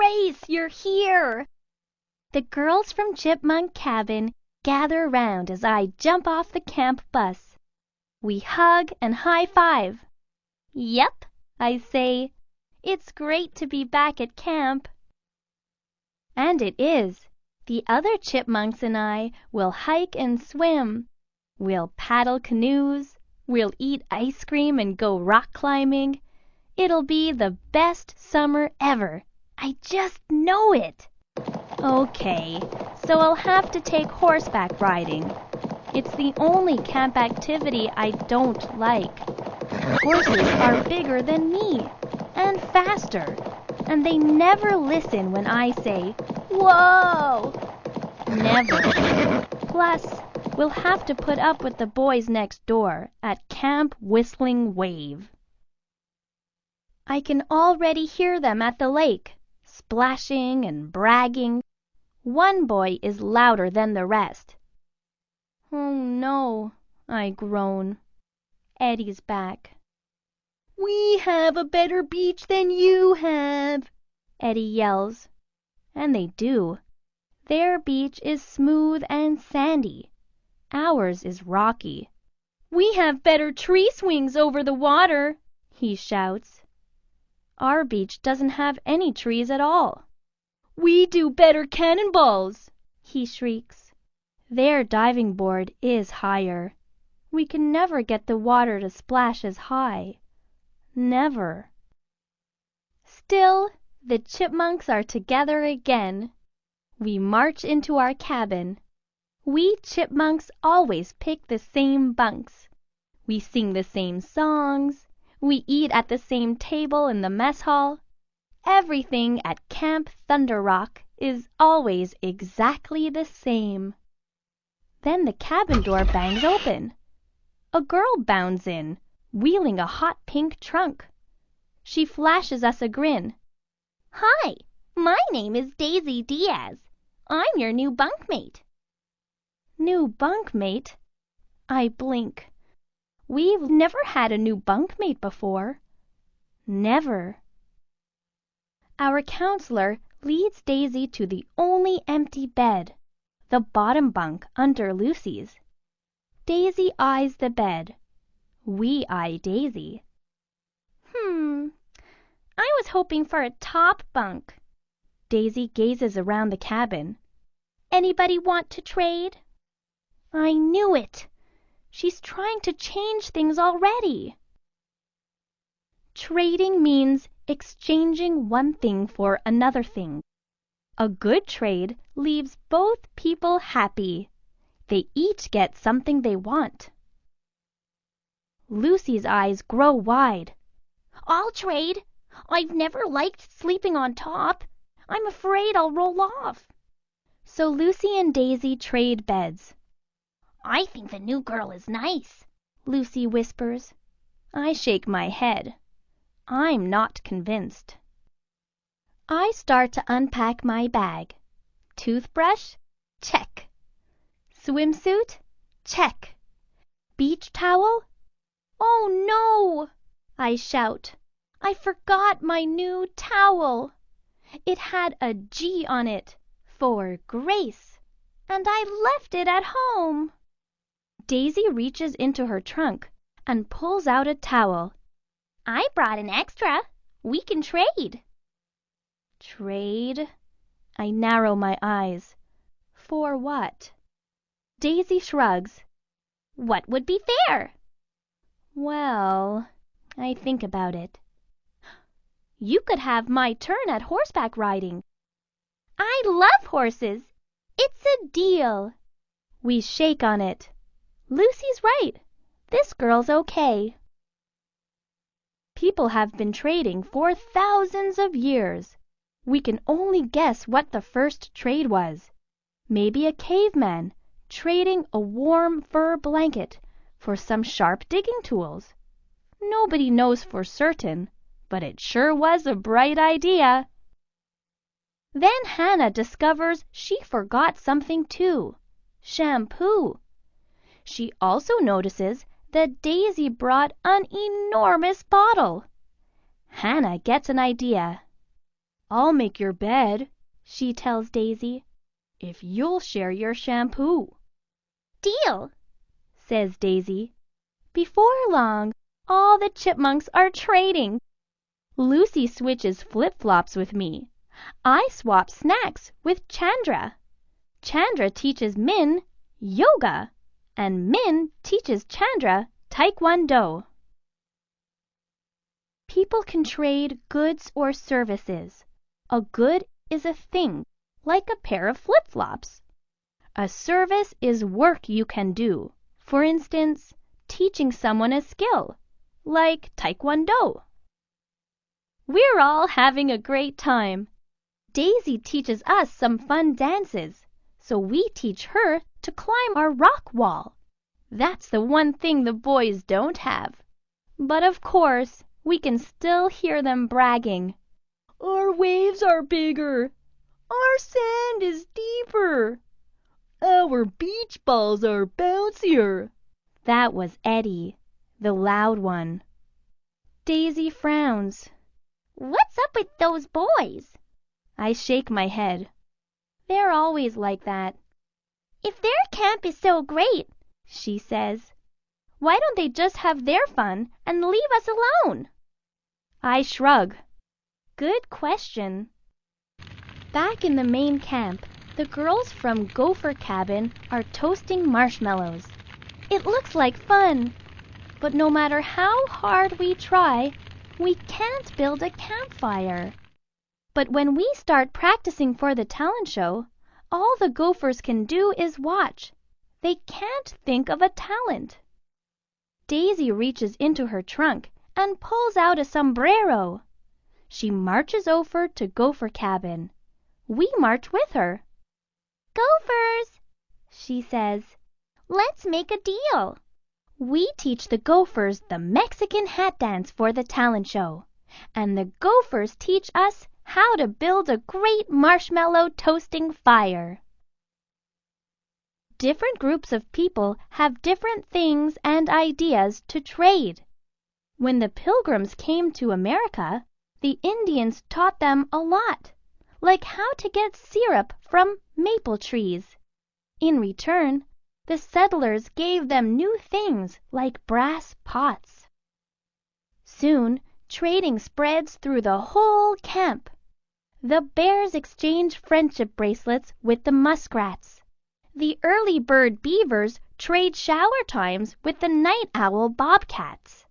Grace, you're here! The girls from Chipmunk Cabin gather round as I jump off the camp bus. We hug and high-five. Yep, I say, it's great to be back at camp. And it is. The other chipmunks and I will hike and swim. We'll paddle canoes. We'll eat ice cream and go rock climbing. It'll be the best summer ever. I just know it. Okay, so I'll have to take horseback riding. It's the only camp activity I don't like. Horses are bigger than me and faster, and they never listen when I say, "Whoa!" Never. Plus, we'll have to put up with the boys next door at Camp Whistling Wave. I can already hear them at the lake, splashing and bragging. One boy is louder than the rest. "Oh no," I groan. Eddie's back. "We have a better beach than you have," Eddie yells. And they do. Their beach is smooth and sandy. Ours is rocky. "We have better tree swings over the water," he shouts. Our beach doesn't have any trees at all. "We do better cannonballs," he shrieks. Their diving board is higher. We can never get the water to splash as high. Never. Still, the chipmunks are together again. We march into our cabin. We chipmunks always pick the same bunks. We sing the same songs. We eat at the same table in the mess hall. Everything at Camp Thunder Rock is always exactly the same. Then the cabin door bangs open. A girl bounds in, wheeling a hot pink trunk. She flashes us a grin. "Hi, my name is Daisy Diaz. I'm your new bunkmate." New bunkmate? I blink. We've never had a new bunkmate before. Never. Our counselor leads Daisy to the only empty bed, the bottom bunk under Lucy's. Daisy eyes the bed. We eye Daisy. I was hoping for a top bunk." Daisy gazes around the cabin. "Anybody want to trade?" I knew it. She's trying to change things already. Trading means exchanging one thing for another thing. A good trade leaves both people happy. They each get something they want. Lucy's eyes grow wide. "I'll trade. I've never liked sleeping on top. I'm afraid I'll roll off." So Lucy and Daisy trade beds. "I think the new girl is nice," Lucy whispers. I shake my head. I'm not convinced. I start to unpack my bag. Toothbrush? Check. Swimsuit? Check. Beach towel? "Oh no!" I shout. I forgot my new towel. It had a G on it, for Grace, and I left it at home. Daisy reaches into her trunk and pulls out a towel. "I brought an extra. We can trade." Trade? I narrow my eyes. For what? Daisy shrugs. "What would be fair?" Well, I think about it. "You could have my turn at horseback riding." "I love horses. It's a deal." We shake on it. Lucy's right. This girl's okay. People have been trading for thousands of years. We can only guess what the first trade was. Maybe a caveman trading a warm fur blanket for some sharp digging tools. Nobody knows for certain, but it sure was a bright idea. Then Hannah discovers she forgot something too. Shampoo. She also notices that Daisy brought an enormous bottle. Hannah gets an idea. "I'll make your bed," she tells Daisy, "if you'll share your shampoo." "Deal," says Daisy. Before long, all the chipmunks are trading. Lucy switches flip-flops with me. I swap snacks with Chandra. Chandra teaches Min yoga, and Min teaches Chandra taekwondo. People can trade goods or services. A good is a thing, like a pair of flip-flops. A service is work you can do. For instance, teaching someone a skill, like taekwondo. We're all having a great time. Daisy teaches us some fun dances, so we teach her to climb our rock wall. That's the one thing the boys don't have. But of course, we can still hear them bragging. "Our waves are bigger. Our sand is deeper. Our beach balls are bouncier." That was Eddie, the loud one. Daisy frowns. "What's up with those boys?" I shake my head. They're always like that. "If their camp is so great," she says, "why don't they just have their fun and leave us alone?" I shrug. Good question. Back in the main camp, the girls from Gopher Cabin are toasting marshmallows. It looks like fun, but no matter how hard we try, we can't build a campfire. But when we start practicing for the talent show, all the gophers can do is watch. They can't think of a talent. Daisy reaches into her trunk and pulls out a sombrero. She marches over to Gopher Cabin. We march with her. "Gophers," she says, "let's make a deal. We teach the gophers the Mexican hat dance for the talent show, and the gophers teach us how to build a great marshmallow toasting fire." Different groups of people have different things and ideas to trade. When the Pilgrims came to America, the Indians taught them a lot, like how to get syrup from maple trees. In return, the settlers gave them new things like brass pots. Soon, trading spreads through the whole camp. The bears exchange friendship bracelets with the muskrats. The early bird beavers trade shower times with the night owl bobcats.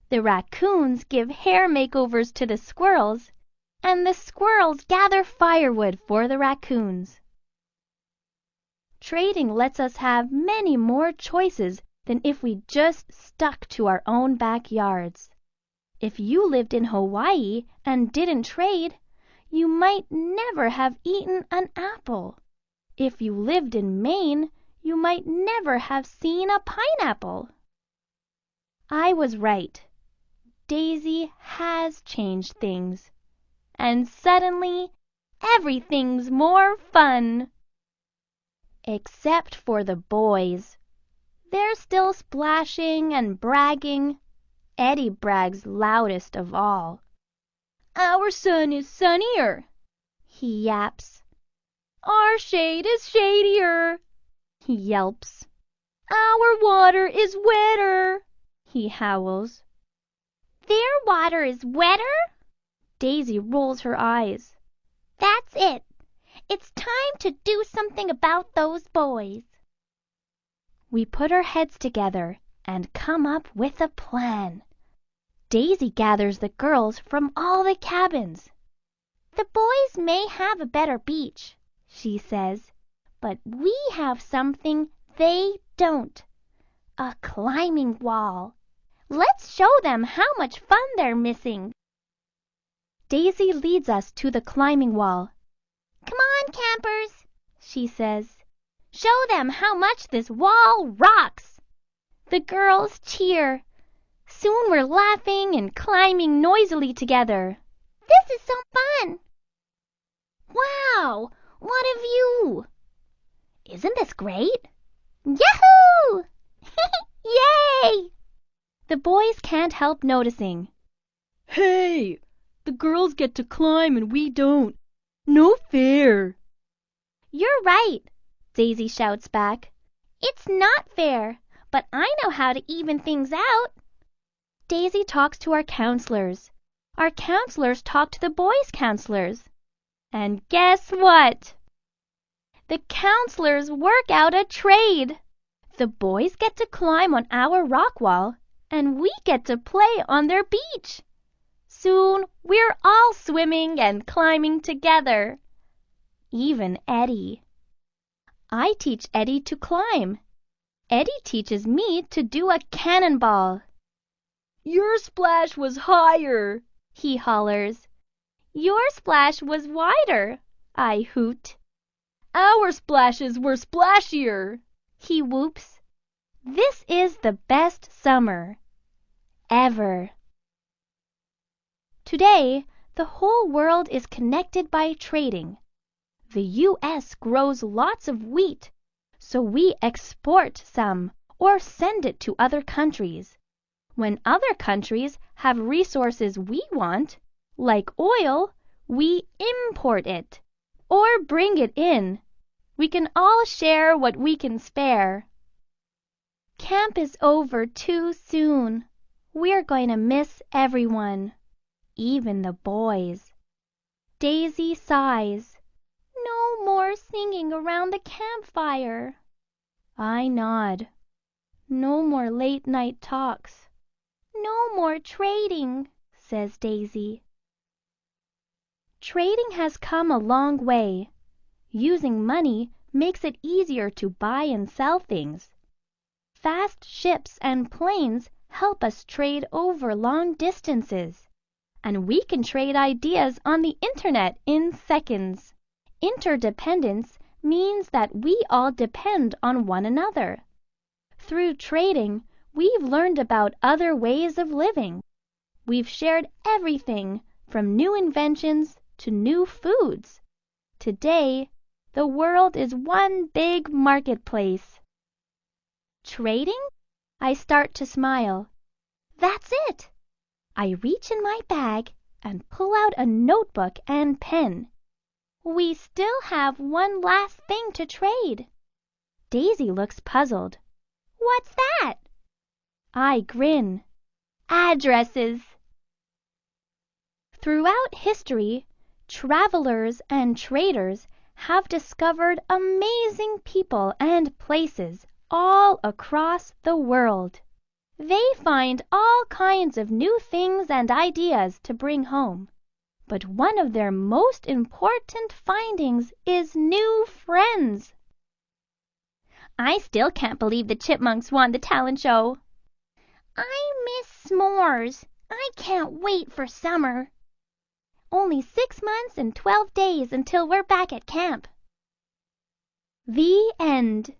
The raccoons give hair makeovers to the squirrels, and the squirrels gather firewood for the raccoons. Trading lets us have many more choices than if we just stuck to our own backyards. If you lived in Hawaii and didn't trade, you might never have eaten an apple. If you lived in Maine, you might never have seen a pineapple. I was right. Daisy has changed things. And suddenly, everything's more fun. Except for the boys. They're still splashing and bragging. Eddie brags loudest of all. "Our sun is sunnier," he yaps. "Our shade is shadier," he yelps. "Our water is wetter," he howls. "Their water is wetter?" Daisy rolls her eyes. "That's it. It's time to do something about those boys." We put our heads together and come up with a plan. Daisy gathers the girls from all the cabins. "The boys may have a better beach," she says, "but we have something they don't. A climbing wall. Let's show them how much fun they're missing." Daisy leads us to the climbing wall. "Come on, campers," she says. "Show them how much this wall rocks." The girls cheer. Soon we're laughing and climbing noisily together. "This is so fun!" "Wow! What a view!" "Isn't this great?" "Yahoo!" "Yay!" The boys can't help noticing. "Hey, The girls get to climb and we don't. No fair." "You're right," Daisy shouts back. "It's not fair, but I know how to even things out." Daisy talks to our counselors. Our counselors talk to the boys' counselors. And guess what? The counselors work out a trade. The boys get to climb on our rock wall, and we get to play on their beach. Soon we're all swimming and climbing together. Even Eddie. I teach Eddie to climb. Eddie teaches me to do a cannonball. "Your splash was higher," he hollers. "Your splash was wider," I hoot. "Our splashes were splashier," he whoops. This is the best summer ever. Today, the whole world is connected by trading. The U.S. grows lots of wheat, so we export some or send it to other countries. When other countries have resources we want, like oil, we import it or bring it in. We can all share what we can spare. Camp is over too soon. We're going to miss everyone, even the boys. Daisy sighs. No more singing around the campfire. I nod. No more late-night talks. No more trading, says Daisy. Trading has come a long way. Using money makes it easier to buy and sell things. Fast ships and planes help us trade over long distances. And we can trade ideas on the internet in seconds. Interdependence means that we all depend on one another. Through trading, we've learned about other ways of living. We've shared everything from new inventions to new foods. Today, the world is one big marketplace. Trading? I start to smile. That's it! I reach in my bag and pull out a notebook and pen. We still have one last thing to trade. Daisy looks puzzled. What's that? I grin. Addresses. Throughout history, travelers and traders have discovered amazing people and places all across the world. They find all kinds of new things and ideas to bring home. But one of their most important findings is new friends. I still can't believe the chipmunks won the talent show. I miss s'mores. I can't wait for summer. Only 6 months and 12 days until we're back at camp. The end.